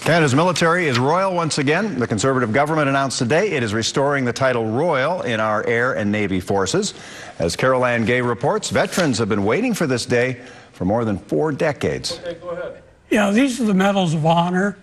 Canada's military is royal once again. The Conservative government announced today it is restoring the title royal in our Air and Navy forces. As Carol Gay reports, veterans have been waiting for this day for more than 4 decades. Okay, go ahead. Yeah, these are the medals of honor.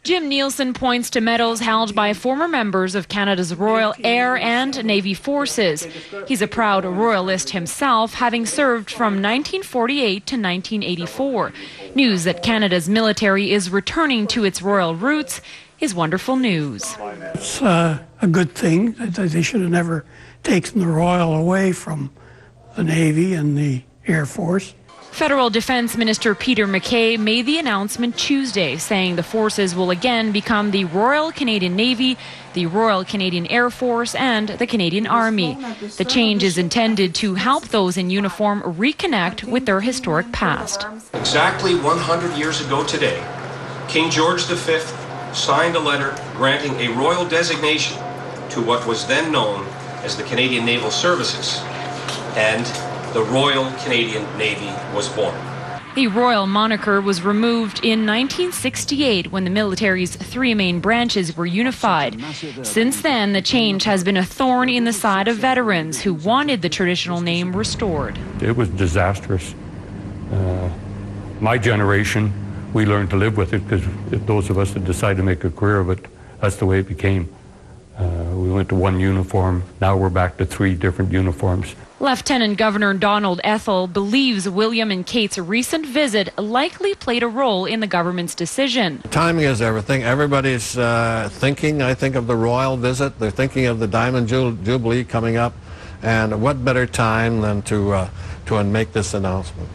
Jim Nielsen points to medals held by former members of Canada's Royal Air and Navy forces. He's a proud royalist himself, having served from 1948 to 1984. News that Canada's military is returning to its royal roots is wonderful news. It's a good thing. They should have never taken the Royal away from the Navy and the Air Force. Federal Defense Minister Peter MacKay made the announcement Tuesday, saying the forces will again become the Royal Canadian Navy, the Royal Canadian Air Force, and the Canadian Army. The change is intended to help those in uniform reconnect with their historic past. Exactly 100 years ago today, King George V signed a letter granting a royal designation to what was then known as the Canadian Naval Services, and the Royal Canadian Navy was born. The royal moniker was removed in 1968 when the military's 3 main branches were unified. Since then, the change has been a thorn in the side of veterans who wanted the traditional name restored. It was disastrous. My generation, we learned to live with it because those of us that decided to make a career of it, that's the way it became. We went to 1 uniform. Now we're back to 3 different uniforms. Lieutenant Governor Donald Ethel believes William and Kate's recent visit likely played a role in the government's decision. Timing is everything. Everybody's thinking, I think, of the royal visit. They're thinking of the Diamond Jubilee coming up. And what better time than to make this announcement?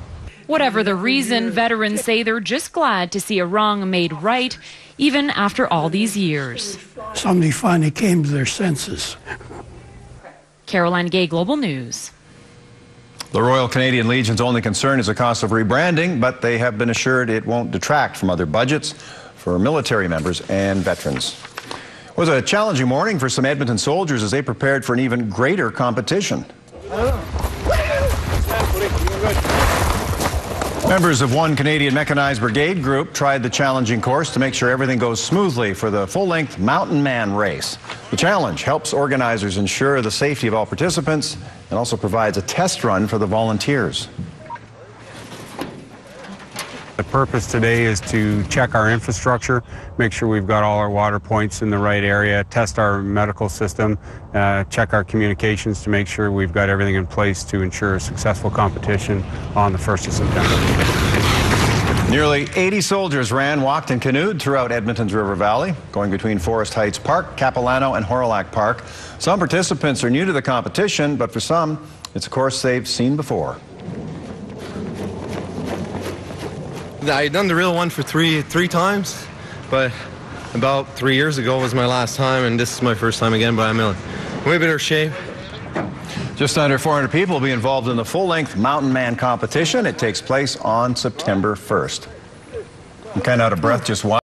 Whatever the reason, veterans say they're just glad to see a wrong made right, even after all these years. Somebody finally came to their senses. Carol Gay, Global News. The Royal Canadian Legion's only concern is the cost of rebranding, but they have been assured it won't detract from other budgets for military members and veterans. It was a challenging morning for some Edmonton soldiers as they prepared for an even greater competition. Members of 1 Canadian Mechanized Brigade group tried the challenging course to make sure everything goes smoothly for the full-length Mountain Man race. The challenge helps organizers ensure the safety of all participants and also provides a test run for the volunteers. The purpose today is to check our infrastructure, make sure we've got all our water points in the right area, test our medical system, check our communications to make sure we've got everything in place to ensure a successful competition on the 1st of September. Nearly 80 soldiers ran, walked, and canoed throughout Edmonton's River Valley, going between Forest Heights Park, Capilano, and Horilac Park. Some participants are new to the competition, but for some, it's a course they've seen before. I'd done the real one for three times, but about 3 years ago was my last time, and this is my first time again, but I'm in way better shape. Just under 400 people will be involved in the full-length Mountain Man competition. It takes place on September 1st. I'm kind of out of breath just watching.